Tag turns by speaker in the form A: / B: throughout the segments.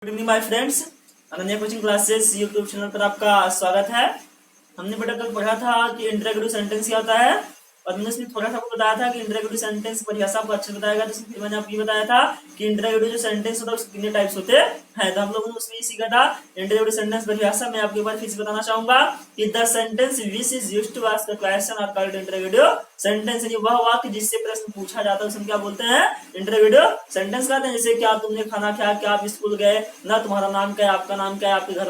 A: Good evening my friends. Ananya coaching classes YouTube channel पर आपका स्वागत है। हमने बेटा कल पढ़ा था कि इंटरोगेटिव सेंटेंस क्या होता है और हमने इसमें थोड़ा सा आपको बताया था कि इंटरोगेटिव सेंटेंस परिभाषा आपको अच्छे बताएगा। तो फिर मैंने आपको ये बताया था कि इंटरोगेटिव जो सेंटेंस होता है उसके कितने टाइप्स होते हैं। तो हम लोगों ने उसमें ये सीखा था इंटरोगेटिव सेंटेंस परिभाषा। मैं आपके बार फिर से बताना चाहूंगा कि the sentence which is used to ask a question are called interrogative sentence. यानी वह वाक्य जिससे प्रश्न पूछा जाता है उसे हम क्या बोलते हैं, इंटरोगेटिव सेंटेंस कहते हैं। जैसे क्या तुमने खाना खाया, क्या आप स्कूल गए, ना तुम्हारा नाम क्या है, आपका नाम क्या है, आपके घर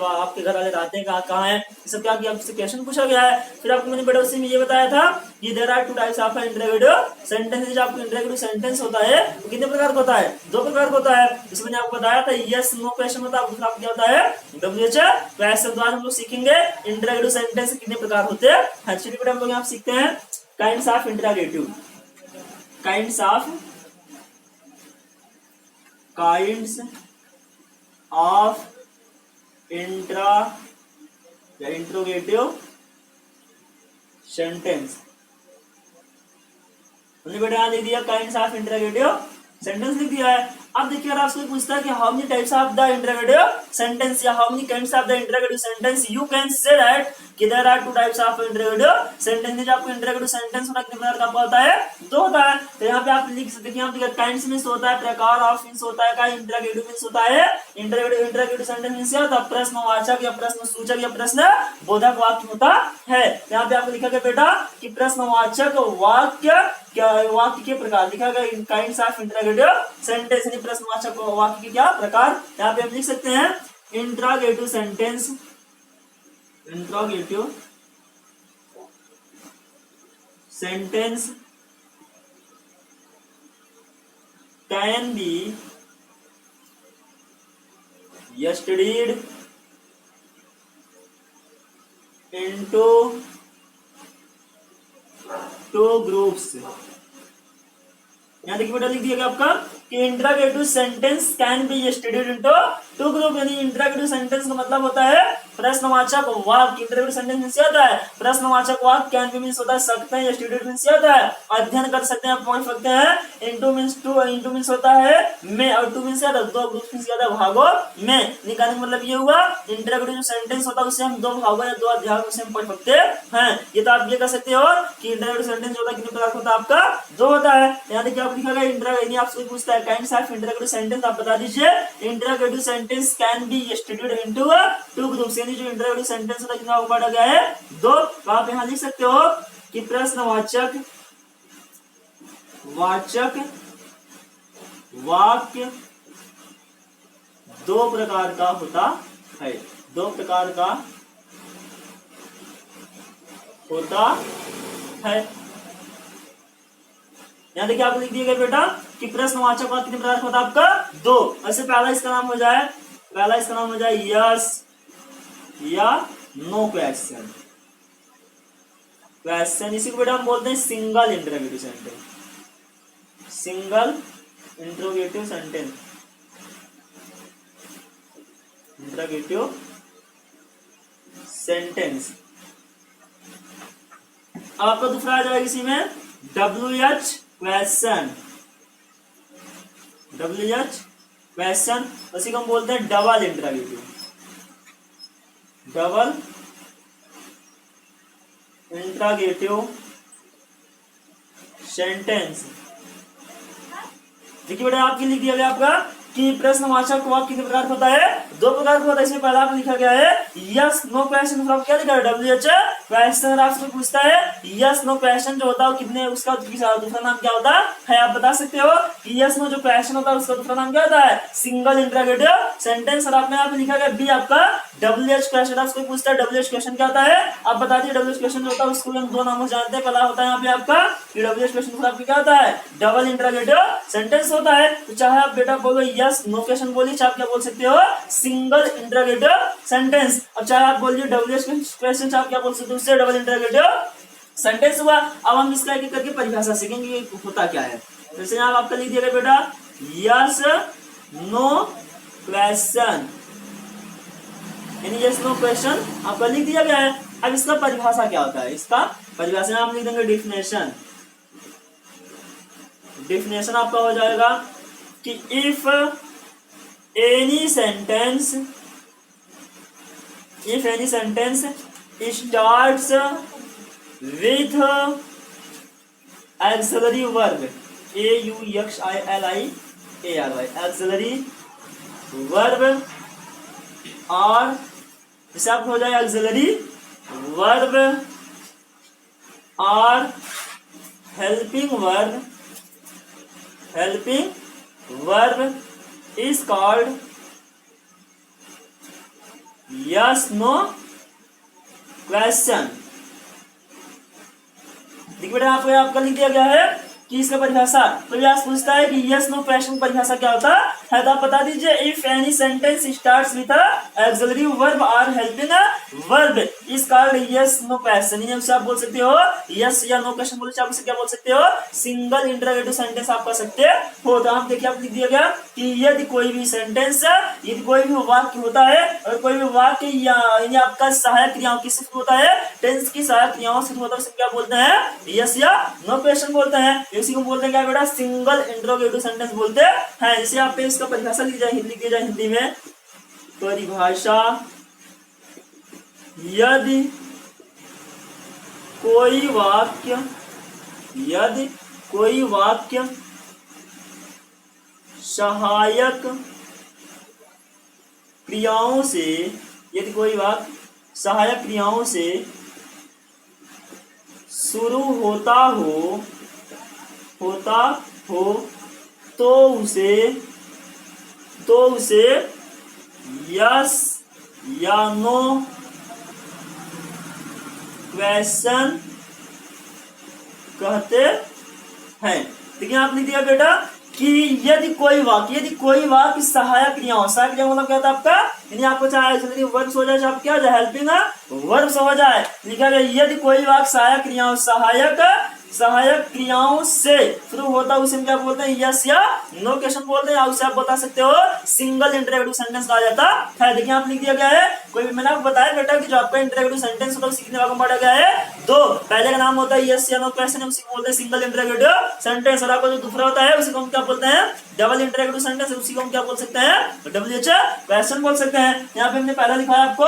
A: वाले रहते हैं कहाँ हैं, ये सब क्या किया, आपसे क्वेश्चन पूछा गया है। फिर आपको मैंने बेटा उसमें ये बताया था कि there are two types of interrogative sentence. जो आपको इंटरोगेटिव सेंटेंस होता है वो कितने प्रकार का होता है, दो प्रकार का होता है। इसमें मैंने आपको बताया था यस नो क्वेश्चन होता है, दूसरा क्या होता है डब्ल्यूएच क्वेश्चन। तो आज हम लोग सीखेंगे इंटरोगेटिव सेंटेंस कितने प्रकार होते हैं। चलिए बेटा हम लोग यहाँ सीखते हैं kinds of interrogative. Kinds of interrogative sentence. हमने बेटा यहाँ लिख दिया काइंड्स ऑफ इंटरोगेटिव सेंटेंस लिख दिया है। अब देखिए अगर आपसे पूछता है कि how many types of the interrogative sentence या how many kinds of the interrogative sentence, you can say that कि there are two types of interrogative sentence. जो आपको इंटरोगेटिव सेंटेंस होता है कितने प्रकार का होता है, दो होता है। तो यहाँ पे आप लिख सकते हैं, यहाँ पे काइंड्स मींस होता है, प्रकार ऑफ मींस होता है, का इंटरोगेटिव मींस होता है। इंटरोगेटिव सेंटेंस मींस क्या होता है, प्रश्नवाचक या प्रश्न सूचक या प्रश्न बोधक वाक्य होता है। यहाँ पे आपको लिखा गया बेटा कि प्रश्नवाचक वाक्य के प्रकार लिखा गया काइंड्स ऑफ इंटरोगेटिव सेंटेंस, यानी प्रश्नवाचक वाक्य के क्या प्रकार। यहाँ पे हम लिख सकते हैं interrogative sentence, interrogative sentence can be studied into two groups। यहाँ देखिए बेटा लिख दिया गया आपका कि interrogative sentence can be studied into two group. यानी इंटरोगेटिव सेंटेंस का मतलब होता है प्रश्नवाचक वाक्य। इंटरोगेटिव सेंटेंस मींस क्या होता है, प्रश्नवाचक वाक्य। कैन बी मींस होता है सकते हैं, स्टडीड मींस क्या होता है अध्ययन कर सकते हैं, आप पढ़ सकते हैं। Into means to, into means होता है में, और टू मींस क्या होता है दो, ग्रुप मींस क्या होता है भागों में। निकालने का मतलब ये हुआ इंटरोगेटिव जो सेंटेंस होता है उससे हम दो भागों या दो अध्यायों से हम पढ़ सकते हैं। ये तो आप ये कर सकते हो कि इंटरोगेटिव सेंटेंस होता है कितने प्रकार होता है, आपका दो होता है। यहाँ देखिए आप लिखा गया आपसे पूछता है काइंड्स ऑफ इंटरोगेटिव सेंटेंस, आप बता दीजिए। Interrogative sentence can be studied into two groups. यानी जो इंटरोगेटिव सेंटेंस होता है कितना बांटा गया है, दो। तो आप यहाँ लिख सकते हो कि प्रश्नवाचक वाक्य दो प्रकार का होता है, दो प्रकार का होता है। यहाँ देखिए आपको लिख दिया गया बेटा कि प्रश्नवाचक वाक्य कितने प्रकार का होता है, आपका दो। वैसे पहला इसका नाम हो जाए यस या नो क्वेश्चन। इसी को बेटा हम बोलते हैं single interrogative sentence, single interrogative sentence, interrogative sentence. आपका दूसरा आ जाएगा इसी में WH क्वेश्चन, WH क्वेश्चन। उसी को हम बोलते हैं double interrogative, double interrogative sentence. देखिए बेटा आपके लिख दिया गया आपका कि प्रश्नवाचक वाक्य कितने प्रकार का होता है, दो प्रकार का होता है। इसमें पहला लिखा गया है यस नो क्वेश्चन, मतलब क्या लिखा है WH क्वेश्चन। आपसे पूछता है यस नो क्वेश्चन जो होता है कितने, उसका दूसरा नाम क्या होता है, आप बता सकते हो कि यस नो जो क्वेश्चन होता है उसका दूसरा नाम क्या होता है, सिंगल इंटरोगेटिव सेंटेंस। और आपने यहाँ पे लिखा गया बी आपका WH क्वेश्चन। आपसे पूछता है WH क्वेश्चन क्या होता है, आप बता दिए। WH क्वेश्चन जो होता है उसको हम दो नामों से जानते हैं। पहला होता है यहाँ पे आपका WH क्वेश्चन, आपका क्या होता है डबल इंटरोगेटिव सेंटेंस होता है। तो चाहे आप बेटा बोलो यस नो क्वेश्चन बोलिए, चाहे आप क्या बोल सकते हो सिंगल इंटरोगेटिव सेंटेंस। अब चाहे आप बोलिए WH क्वेश्चन, चाहे आप क्या बोल सकते हो उससे डबल इंटरोगेटिव सेंटेंस हुआ। अब हम इसका एक करके परिभाषा सीखेंगे होता क्या है। जैसे यहाँ आपका लिख दिया गया बेटा यस नो क्वेश्चन, यानी यस नो क्वेश्चन आपका लिख दिया गया है। अब इसका परिभाषा क्या होता है, इसका परिभाषा हम लिख देंगे डेफिनेशन। डेफिनेशन आपका हो जाएगा कि if any sentence, if any sentence starts with auxiliary verb, AUXILIARY, auxiliary verb, और जैसे आप हो जाए एक्सिलरी वर्ब और helping verb is called yes no question. देखिए बेटा आपको आपका लिख दिया गया है कि इसका परिभाषा, प्रयास पूछता है कि यस नो क्वेश्चन परिभाषा क्या होता है, तो आप बता दीजिए if any sentence starts with auxiliary verb और helping verb is called yes no question. यानी उसे आप बोल सकते हो यस या नो क्वेश्चन बोले, आप उसे क्या बोल सकते हो, सिंगल इंटरोगेटिव सेंटेंस आप कर सकते हो। तो हम देखिए आप लिख दिया गया कि यदि कोई भी सेंटेंस, यदि कोई भी वाक्य होता है और कोई भी वाक्य यानी आपका सहायक क्रियाओं किससे होता है, टेंस की सहायक क्रियाओं से होता है, उसे क्या बोलते हैं, यस या नो क्वेश्चन बोलते हैं। इसी को बोलते हैं क्या बेटा, सिंगल इंटरोगेटिव सेंटेंस बोलते हैं। जैसे आप पे इसका परिभाषा लिख दिया जाए हिंदी में, परिभाषा, यदि कोई वाक्य सहायक क्रियाओं से, यदि कोई वाक्य सहायक क्रियाओं से शुरू होता हो तो उसे यस या नो क्वेश्चन कहते हैं। देखिए आप लिख दिया बेटा कि यदि कोई वाक्य सहायक क्रियाओं, सहायक क्रिया मतलब क्या होता है आपका, यानी आपको चाहे जल्दी वर्ब हो जाए, आप क्या हो जाए, हेल्पिंग वर्ब हो जाए, लिखा गया यदि कोई वाक्य सहायक क्रियाओं से शुरू होता है, उसे क्या बोलते हैं, यस या नो क्वेश्चन बोलते हैं। उसे आप बता सकते हो सिंगल इंटरोगेटिव सेंटेंस कहा जाता है। देखिए आप लिख दिया गया है, कोई भी मैंने आपको बताया बेटा कि जो आपका इंटरोगेटिव सेंटेंस होता है उसे कितने भागों में बांटा गया है, दो। पहले का नाम होता है यस या नो क्वेश्चन, उसी को बोलते हैं सिंगल इंटरोगेटिव सेंटेंस, और आपका जो दूसरा होता है उसी को हम क्या बोलते हैं, डबल इंटरोगेटिव सेंटेंस, उसी को हम क्या बोल सकते हैं, WH क्वेश्चन बोल सकते हैं। यहाँ पे हमने पहला दिखाया आपको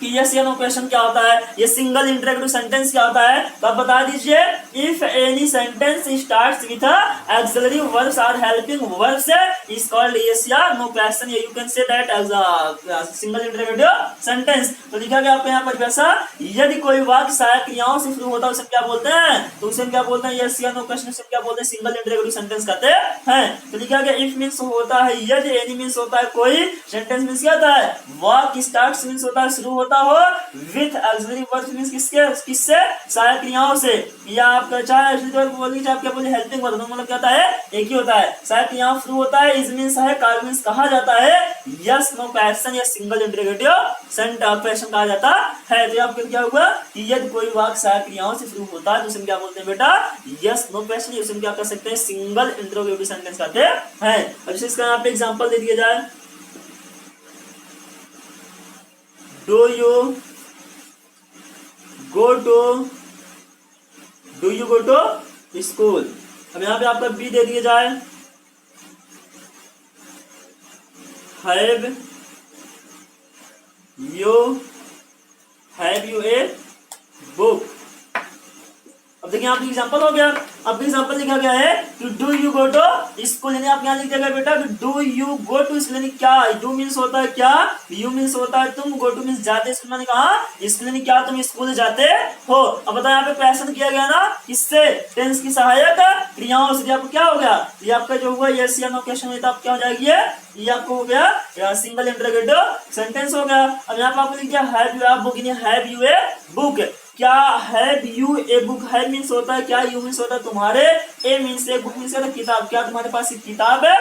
A: कि यस या नो क्वेश्चन क्या होता है, ये सिंगल इंटरोगेटिव सेंटेंस क्या होता है, तो आप बता दीजिए if any sentence starts with auxiliary verbs और helping verbs is called yes या नो क्वेश्चन, या you can say that as a single interrogative sentence. तो लिखा गया आपको यहाँ पर वैसा, यदि कोई वाक्य सहायक क्रियाओं से शुरू होता है उसे क्या बोलते हैं, तो उसे क्या बोलते हैं, यस या नो क्वेश्चन, उसे क्या बोलते हैं, सिंगल इंटरोगेटिव सेंटेंस कहते हैं। तो लिखा गया इफ मींस होता है यदि, एनी मींस होता है कोई, सेंटेंस मींस क्या होता है, वाक्य स्टार्ट्स मींस होता है शुरू होता हो, विथ एक्सिलरी वर्ब मींस किससे, सहायक क्रियाओं से, या आप चाहे एक्सिलरी वर्ब बोल लीजिए, आप क्या बोलिए, हेल्पिंग वर्ब, मतलब क्या होता है, एक ही होता है, सहायक क्रियाओं शुरू होता है, इज मींस है, कार्य मींस कहा जाता है यस नो क्वेश्चन या सिंगल इंटरोगेटिव क्वेश्चन कहा जाता है। तो आपके क्या हुआ कि यदि कोई वाक्य सहायक क्रियाओं से शुरू होता है तो उसे क्या बोलते हैं बेटा, यस नो क्वेश्चन, उसे क्या कर सकते हैं, सिंगल इंटरोगेटिव सेंटेंस कहते हैं। अब इसका यहाँ पे एग्जांपल दे दिया जाए, do you go to school. अब यहाँ पे आपका बी दे दिया जाए, हैव यू ए बुक। अब देखिए आपका एग्जांपल हो गया, अब एग्जांपल लिखा गया है कि do you go to school, यानी आप यहाँ लिख दिया बेटा कि do you go to school, यानी क्या, डू मींस होता है क्या, यू मींस होता है तुम, गो टू मींस जाते, स्कूल मैंने कहा स्कूल, यानी क्या तुम स्कूल जाते हो। अब बताया यहाँ पे क्वेश्चन किया गया ना किससे, टेंस की सहायक क्रियाओं से, आपको क्या हो गया, ये आपका जो हुआ यस या नो क्वेश्चन हुआ, आप क्या हो जाएगी, ये आपको हो गया सिंगल इंटरोगेटिव सेंटेंस हो गया। अब यहाँ पे आपको लिख दिया हैव यू ए बुक, यानी हैव यू ए बुक, क्या have U a book, have means होता है क्या, यू मींस होता है तुम्हारे, ए मींस ए, बुक मींस किताब, क्या तुम्हारे पास एक किताब है।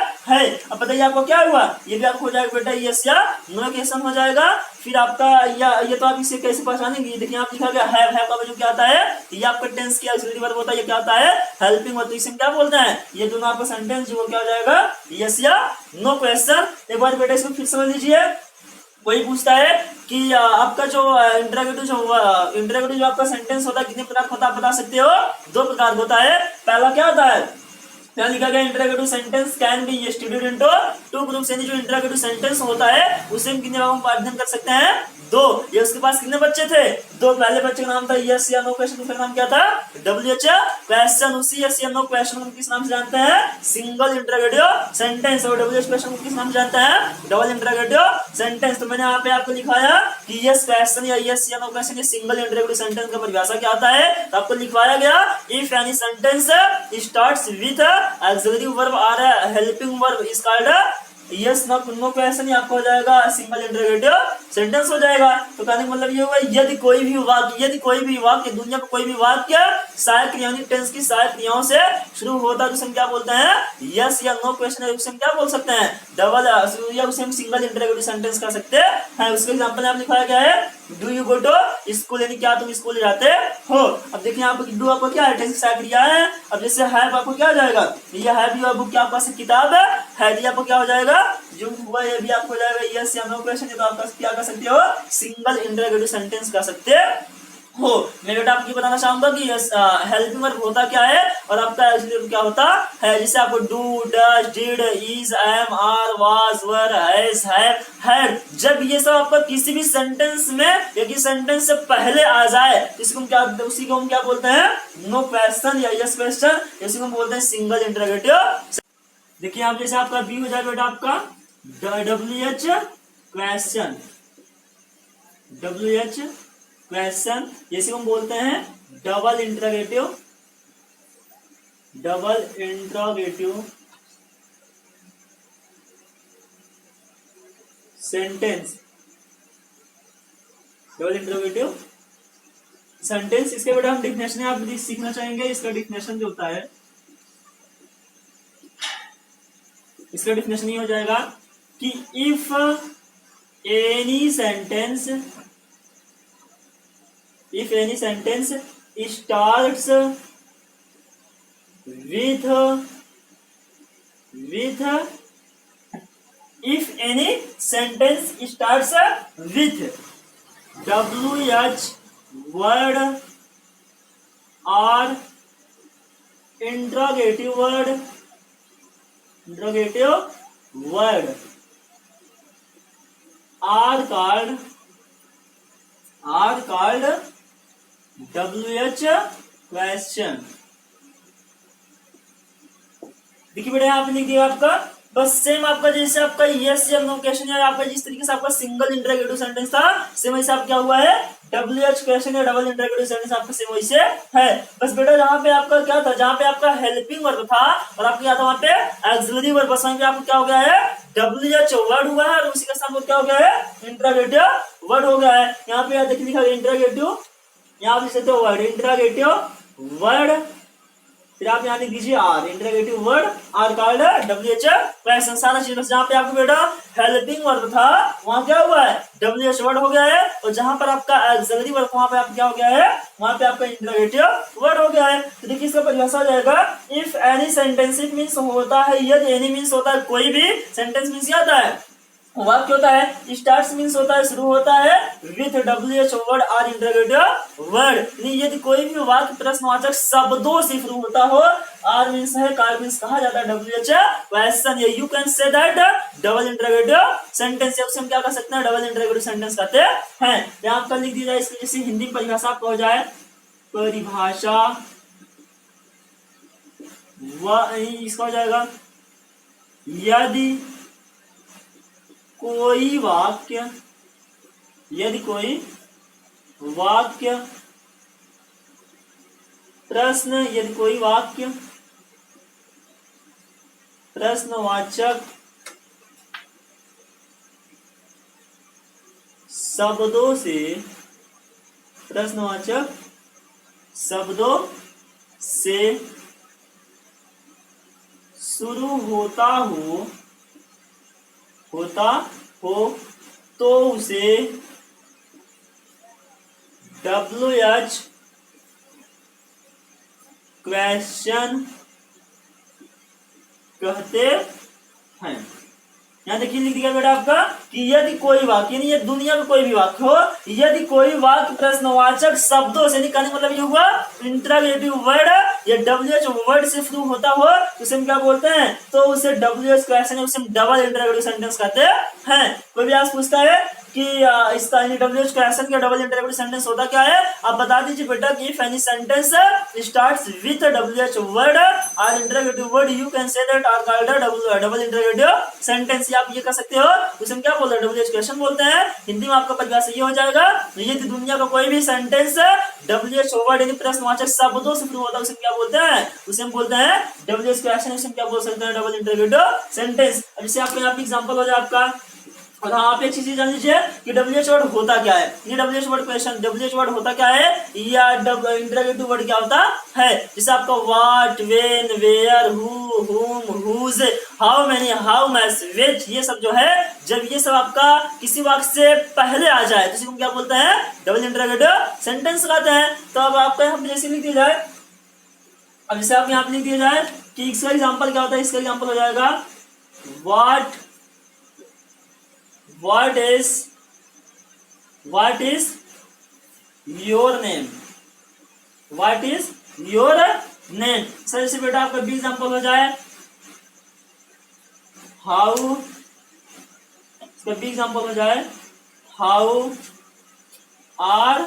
A: अब बताइए आपको क्या हुआ, ये भी आपको हो जाएगा बेटा यस या नो क्वेश्चन हो जाएगा। फिर आपका ये तो आप इसे कैसे पहचानेंगे, देखिए आप लिखा गया हैव का जो क्या आता है, ये आपका टेंस की ऑक्सिलरी वर्ब होता है, ये क्या होता है, हेल्पिंग वर्ब, तो इसे क्या बोलते हैं, ये दोनों आपका सेंटेंस जो क्या हो जाएगा, यस या नो क्वेश्चन। एक बार बेटा इसको फिर समझ लीजिए, कोई पूछता है कि आपका जो इंटरोगेटिव जो आपका सेंटेंस होता है कितने प्रकार का होता है, आप बता सकते हो, दो प्रकार होता है। पहला क्या होता है, क्या लिखा गया, interrogative sentence can be divided into two groups, यानी जो इंटरोगेटिव सेंटेंस होता है उसे हम कितने भागों में अध्ययन कर सकते हैं, दो। ये उसके पास कितने बच्चे थे, दो। पहले बच्चे का नाम था यस या नो क्वेश्चन, दूसरा नाम क्या था, WH क्वेश्चन। उसी यस या नो क्वेश्चन को किस नाम से जानते हैं, सिंगल इंटरोगेटिव सेंटेंस। और WH क्वेश्चन को किस नाम से जानते हैं, डबल इंटरोगेटिव सेंटेंस। तो मैंने यहाँ पे आपको लिखाया कि यस क्वेश्चन या यस या नो क्वेश्चन ये सिंगल इंटरोगेटिव सेंटेंस का परिभाषा क्या आता है, तो आपको लिखवाया गया if any sentence starts with auxiliary verb और helping verb is called yes no question, ही आपको हो जाएगा सिंगल इंटरोगेटिव सेंटेंस हो जाएगा। तो कहने का मतलब ये हुआ, यदि कोई भी वाक्य दुनिया का कोई भी वाक्य सहायक क्रिया टेंस की सहायक क्रियाओं से शुरू होता है तो उसे हम क्या बोलते हैं, यस या नो क्वेश्चन, उसे हम क्या बोल सकते हैं, डबल, या उसे हम सिंगल इंटरोगेटिव सेंटेंस कर सकते हैं। उसके एग्जांपल आप लिखवाया गया है do you go to school, यानी क्या तुम स्कूल जाते हो। अब देखिए यहाँ पे डू आपको क्या है, टेंस की सहायक क्रिया है। अब जैसे हैव आपको क्या हो जाएगा, ये हैव यू बुक क्या आपके पास किताब है, ये आपको क्या हो जाएगा, जो हुआ ये भी आपको हो जाएगा यस या नो क्वेश्चन। तो आप क्या कर सकते हो, सिंगल इंटरोगेटिव सेंटेंस कर सकते हो। मैं बेटा आपको बताना चाहूंगा कि हेल्पिंग वर्ब होता क्या है और आपका ऑक्सिलरी क्या होता है। जैसे आपको do, does, did, is, am, are, was, were, has, have, had, जब ये सब आपका किसी भी सेंटेंस में या किसी सेंटेंस से पहले आ जाए तो उसी को हम क्या बोलते हैं, नो क्वेश्चन या यस क्वेश्चन, इसी को हम बोलते हैं सिंगल इंटरोगेटिव। देखिए आप जैसे आपका बी हो जाएगा बेटा आपका WH क्वेश्चन, WH क्वेश्चन, जैसे हम बोलते हैं double interrogative sentence, double interrogative sentence. इसके बेटा हम डिफिनेशन आप सीखना चाहेंगे। इसका डिफिनेशन जो होता है, इसका डिफिनेशन ये हो जाएगा कि if any sentence starts with if any sentence starts with WH word or interrogative word are called WH question। देखिए बेटा यहाँ पे लिख दिया आपका, बस सेम आपका जैसे आपका यस या नो क्वेश्चन या आपका जिस तरीके से आपका सिंगल इंटरोगेटिव सेंटेंस था, सेम वैसे आप क्या हुआ है, WH क्वेश्चन या डबल इंटरोगेटिव सेंटेंस आपका सेम वैसे है। बस बेटा जहाँ पे आपका क्या था, जहाँ पे आपका हेल्पिंग वर्ब था और आपका क्या था वहाँ पे ऑक्सिलरी वर्ब, बस वहाँ पे आपको क्या हो गया है, WH वर्ड हुआ है और उसी के साथ क्या हो गया है, इंटरोगेटिव वर्ड हो गया है। यहाँ पे देखिए लिखा है इंटरोगेटिव, यहाँ लिख सकते हो वर्ड इंटरोगेटिव वर्ड, फिर आप यहाँ लिख दीजिए are, interrogative word are called WH question. सारा चीज, जहाँ पे आपको बेटा हेल्पिंग वर्ब था वहाँ क्या हुआ है, WH वर्ड हो गया है, और जहाँ पर आपका ऑक्सिलरी वर्ब वहाँ पे आप क्या हो गया है, वहाँ पे आपका इंटरोगेटिव वर्ड हो गया है। तो देखिए इसका परिभाषा हो जाएगा if any sentence, if means होता है यदि, एनी मीन्स होता है कोई भी, सेंटेंस मीन्स क्या होता है, वाक्य होता है, स्टार्ट्स मीन्स होता है शुरू होता है, विथ WH वर्ड और इंटरोगेटिव वर्ड, यदि कोई भी वाक्य प्रश्नवाचक शब्दों से शुरू होता हो, आर मीन्स है, कार मीन्स कहा जाता है WH question, you can say that double interrogative sentence, उसे हम क्या कर सकते हैं, डबल इंटरोगेटिव सेंटेंस कहते हैं। यहाँ पर लिख दी जाए इसकी जैसे हिंदी परिभाषा आपको हो जाए, परिभाषा इसका हो जाएगा, यदि कोई वाक्य प्रश्न, यदि कोई वाक्य प्रश्नवाचक शब्दों से शुरू होता हो तो उसे WH क्वेश्चन कहते हैं। यहाँ देखिए लिख दिया बेटा आपका कि यदि कोई वाक्य, यानी ये दुनिया में कोई भी वाक्य हो, यदि कोई वाक्य प्रश्नवाचक शब्दों से, नहीं कहने का मतलब ये हुआ इंटरोगेटिव वर्ड या WH वर्ड से शुरू होता हो तो उसे हम क्या बोलते हैं, तो उसे WH क्वेश्चन, उसे हम डबल इंटरोगेटिव सेंटेंस कहते हैं। कोई भी आज पूछता है कि इसका WH क्वेश्चन का डबल इंटरोगेटिव सेंटेंस होता क्या है, आप बता दीजिए बेटा कि if any sentence starts with WH word और interrogative word you can say that are called double interrogative sentence. आप ये कर सकते हो, उसे हम क्या बोलते हैं, WH क्वेश्चन बोलते हैं। हिंदी में आपका परिभाषा ये हो जाएगा, यदि दुनिया का कोई भी सेंटेंस WH वर्ड यानी प्रश्नवाचक शब्दों से शुरू होता है उसे क्या बोलते हैं, उसे हम बोलते हैं WH क्वेश्चन, उसे हम क्या बोल सकते हैं, डबल इंटरोगेटिव सेंटेंस। अब जैसे आपको यहाँ पे एग्जांपल हो जाए आपका, और हाँ आप एक चीज जान लीजिए कि WH वर्ड होता क्या है। ये WH word question, WH word होता क्या है या इंटरोगेटिव वर्ड क्या होता है, जैसे आपका what, when, where, who, whom, whose, how many, how much, which, ये सब जो है जब ये सब आपका किसी वाक्य से पहले आ जाए तो इसको क्या बोलते हैं, डबल इंटरोगेटिव सेंटेंस कहते हैं। तो अब आपका यहाँ जैसे लिख दिया जाए, अब जैसे आप यहाँ पे लिख दिया जाए कि इसका एग्जाम्पल क्या होता है, इसका एग्जाम्पल हो जाएगा what is your name, what is your name। Sir जैसे बेटा आपका बी एग्जाम्पल हो जाए हाउ, इसका बी एग्जाम्पल हो जाए हाउ आर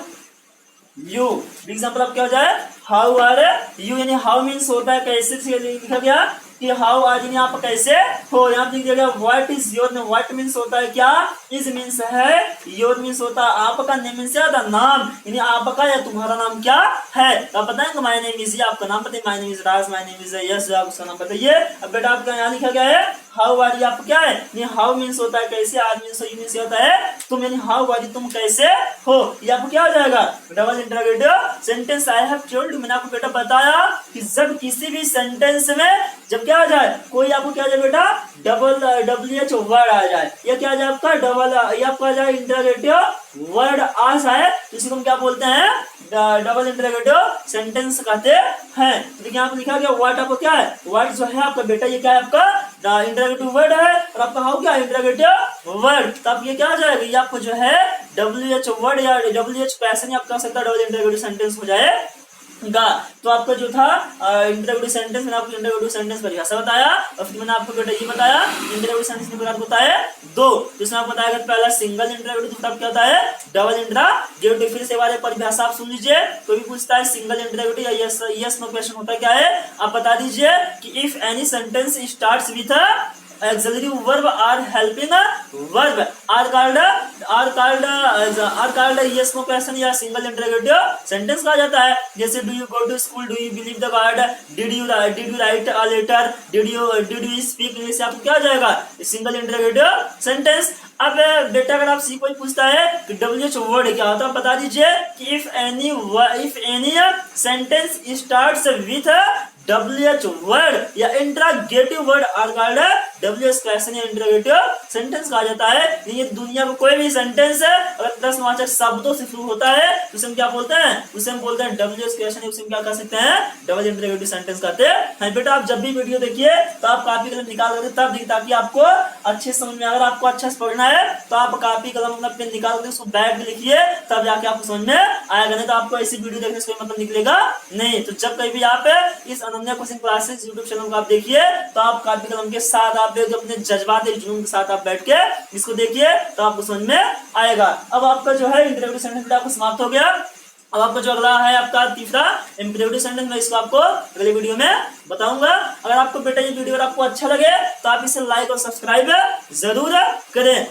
A: यू, बी एग्जाम्पल आप क्या हो जाए हाउ आर यू, यानी हाउ मीन्स होता है कैसे, लिखा गया कि हाउ आज यानी आप कैसे हो। यहाँ पे लिख दिया गया what is your name, what means होता है क्या, इज मीन्स है, योर मीन्स होता है आपका, नेम मीन्स नाम, यानी आपका या तुम्हारा नाम क्या है। तो आप बताएंगे माय नेम इज, आपका नाम बताइए, my name is Raj, my name is yes, आप उसका नाम बताइए। अब बेटा आपका यहाँ लिखा गया है हाउ आर यू, आप क्या है, यानी हाउ मीन्स होता है कैसे, आर मीन्स यू मीन्स होता है तुम, यानी हाउ आर यू तुम कैसे हो, ये आपको क्या हो जाएगा double interrogative sentence. I have told you, मैंने आपको बेटा बताया कि जब किसी भी सेंटेंस में जब क्या आ जाए, कोई आपको क्या आ जाए बेटा डबल WH वर्ड आ जाए, या क्या आ जाए आपका डबल, या आपका आ जाए इंटरोगेटिव वर्ड आ जाए तो इसी को हम क्या बोलते हैं, डबल इंटरोगेटिव सेंटेंस कहते हैं। देखिए यहाँ पे लिखा गया व्हाट, आपको क्या है व्हाट जो है आपका बेटा ये क्या है आपका इंटरोगेटिव वर्ड है, और आपका हाउ क्या है इंटरोगेटिव वर्ड। तो आप ये क्या आ जाएगा, ये आपको जो है WH वर्ड या WH क्वेश्चन आप कह सकते हैं डबल इंटरोगेटिव सेंटेंस हो जाए। तो आपका जो था इंटरोगेटिव सेंटेंस, मैंने आपको इंटरोगेटिव सेंटेंस परिभाषा बताया और फिर मैंने आपको बेटा ये बताया इंटरोगेटिव सेंटेंस के प्रकार होता है दो, जिसमें आपको बताया पहला सिंगल इंटरोगेटिव, दूसरा क्या होता है डबल इंटरोगेटिव। फिर से बारे परिभाषा आप सुन लीजिए, कोई भी पूछता है सिंगल इंटरोगेटिव या यस नो क्वेश्चन होता क्या है, आप बता दीजिए कि if any sentence starts with auxiliary verb or helping verb are called yes no question या single interrogative sentence कहा जाता है। जैसे do you go to school, do you believe the God, did you write a letter, did you speak English, आपको क्या हो जाएगा single interrogative sentence। अब बेटा अगर आपसे कोई पूछता है कि WH वर्ड क्या होता है, बता दीजिए कि if any sentence starts with WH word या interrogative word are called WH question या इंटरोगेटिव सेंटेंस कहा जाता है। ये दुनिया में कोई भी सेंटेंस है अगर प्रश्नवाचक शब्दों से शुरू होता है तो उसे हम क्या बोलते हैं, उसे हम बोलते हैं WH क्वेश्चन, उसे हम क्या कर सकते हैं डबल इंटरोगेटिव सेंटेंस कहते हैं। बेटा आप जब भी वीडियो देखिए तो आप कॉपी कलम निकाल कर तब देखिए, ताकि आपको अच्छे समझ में, अगर आपको अच्छा से पढ़ना है तो आप कॉपी कलम अपना पेन निकाल कर उसको बैग में लिखिए, तब जाके आपको समझ में आएगा, नहीं तो आपको ऐसी वीडियो देखने से कोई मतलब निकलेगा नहीं। तो जब कभी भी आप इस Ananya coaching classes YouTube channel को आप देखिए तो आप कॉपी कलम के साथ आप अपने जज्बात जुनून के साथ आप बैठ के इसको देखिए तो आपको समझ में आएगा। अब आपका जो है इंटरोगेटिव सेंटेंस आपको समाप्त हो गया। अब आपका जो अगला है आपका तीसरा इंटरोगेटिव सेंटेंस, मैं इसको आपको अगले वीडियो में बताऊंगा। अगर आपको बेटा ये वीडियो अगर आपको अच्छा लगे तो आप इसे लाइक और सब्सक्राइब जरूर करें।